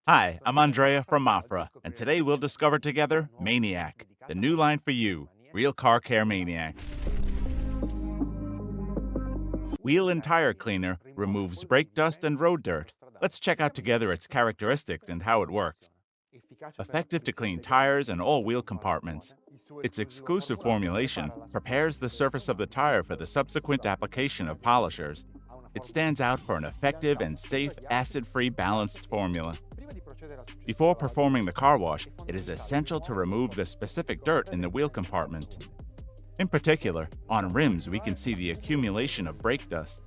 Hi, I'm Andrea from Mafra, and today we'll discover together Maniac, the new line for you, real car care maniacs. Wheel and tire cleaner removes brake dust and road dirt. Let's check out together its characteristics and how it works. Effective to clean tires and all wheel compartments. Its exclusive formulation prepares the surface of the tire for the subsequent application of polishers. It stands out for an effective and safe acid-free balanced formula. Before performing the car wash, it is essential to remove the specific dirt in the wheel compartment. In particular, on rims we can see the accumulation of brake dust.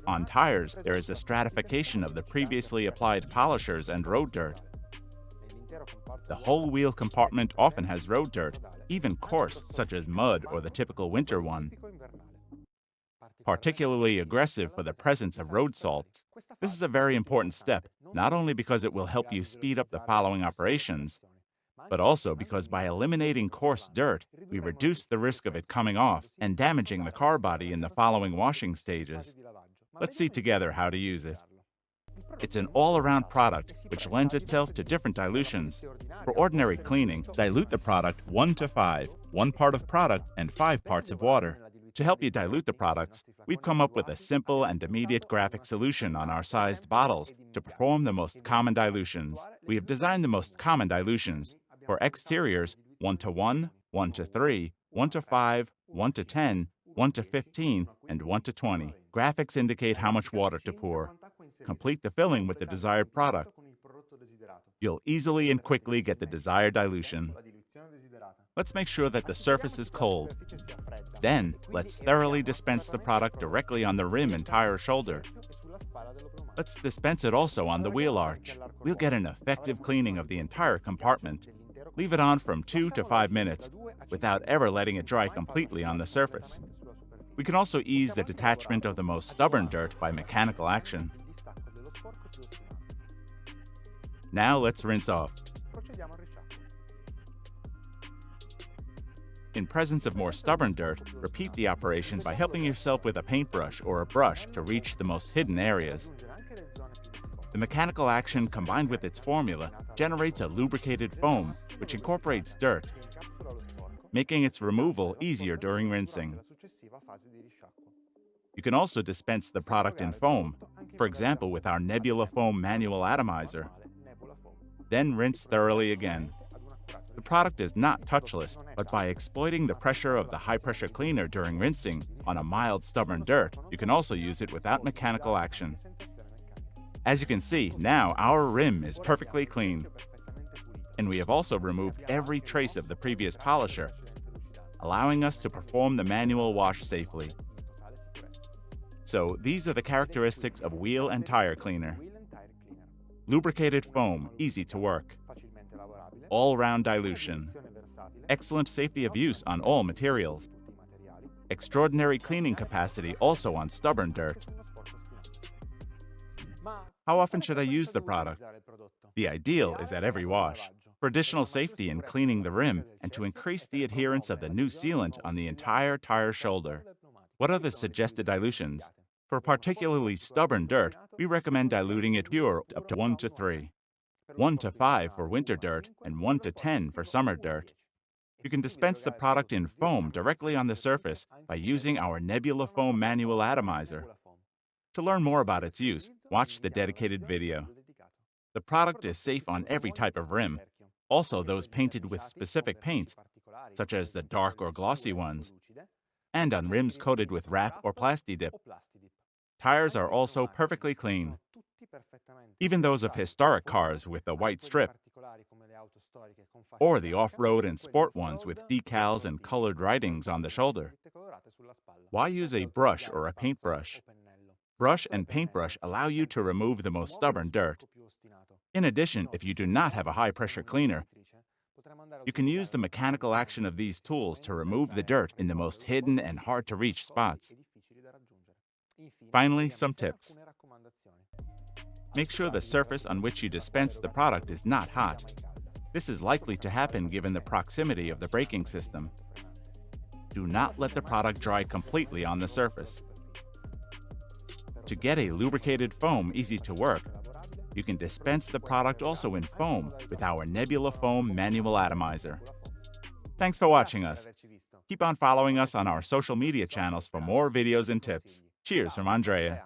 On tires, there is a stratification of the previously applied polishers and road dirt. The whole wheel compartment often has road dirt, even coarse, such as mud or the typical winter one. Particularly aggressive for the presence of road salts. This is a very important step, not only because it will help you speed up the following operations, but also because by eliminating coarse dirt, we reduce the risk of it coming off and damaging the car body in the following washing stages. Let's see together how to use it. It's an all-around product which lends itself to different dilutions. For ordinary cleaning, dilute the product 1 to 5, 1 part of product and 5 parts of water. To help you dilute the products, we've come up with a simple and immediate graphic solution on our sized bottles to perform the most common dilutions. We have designed the most common dilutions. For exteriors, 1 to 1, 1 to 3, 1 to 5, 1 to 10, 1 to 15, and 1 to 20. Graphics indicate how much water to pour. Complete the filling with the desired product. You'll easily and quickly get the desired dilution. Let's make sure that the surface is cold. Then, let's thoroughly dispense the product directly on the rim and tire shoulder. Let's dispense it also on the wheel arch. We'll get an effective cleaning of the entire compartment. Leave it on from 2 to 5 minutes without ever letting it dry completely on the surface. We can also ease the detachment of the most stubborn dirt by mechanical action. Now let's rinse off. In presence of more stubborn dirt, repeat the operation by helping yourself with a paintbrush or a brush to reach the most hidden areas. The mechanical action combined with its formula generates a lubricated foam which incorporates dirt, making its removal easier during rinsing. You can also dispense the product in foam, for example with our Nebula Foam manual atomizer. Then rinse thoroughly again. The product is not touchless, but by exploiting the pressure of the high-pressure cleaner during rinsing on a mild stubborn dirt, you can also use it without mechanical action. As you can see, now our rim is perfectly clean. And we have also removed every trace of the previous polisher, allowing us to perform the manual wash safely. So these are the characteristics of wheel and tire cleaner. Lubricated foam, easy to work. All-round dilution. Excellent safety of use on all materials. Extraordinary cleaning capacity also on stubborn dirt. How often should I use the product? The ideal is at every wash. For additional safety in cleaning the rim and to increase the adherence of the new sealant on the entire tire shoulder. What are the suggested dilutions? For particularly stubborn dirt, we recommend diluting it pure up to 1 to 3. 1 to 5 for winter dirt, and 1 to 10 for summer dirt. You can dispense the product in foam directly on the surface by using our Nebula Foam manual atomizer. To learn more about its use, watch the dedicated video. The product is safe on every type of rim, also those painted with specific paints, such as the dark or glossy ones, and on rims coated with wrap or Plasti-Dip. Tires are also perfectly clean. Even those of historic cars with a white strip, or the off-road and sport ones with decals and colored writings on the shoulder. Why use a brush or a paintbrush? Brush and paintbrush allow you to remove the most stubborn dirt. In addition, if you do not have a high-pressure cleaner, you can use the mechanical action of these tools to remove the dirt in the most hidden and hard-to-reach spots. Finally, some tips. Make sure the surface on which you dispense the product is not hot. This is likely to happen given the proximity of the braking system. Do not let the product dry completely on the surface. To get a lubricated foam easy to work, You can dispense the product also in foam with our Nebula Foam Manual Atomizer. Thanks for watching us. Keep on following us on our social media channels for more videos and tips. Cheers from Andrea.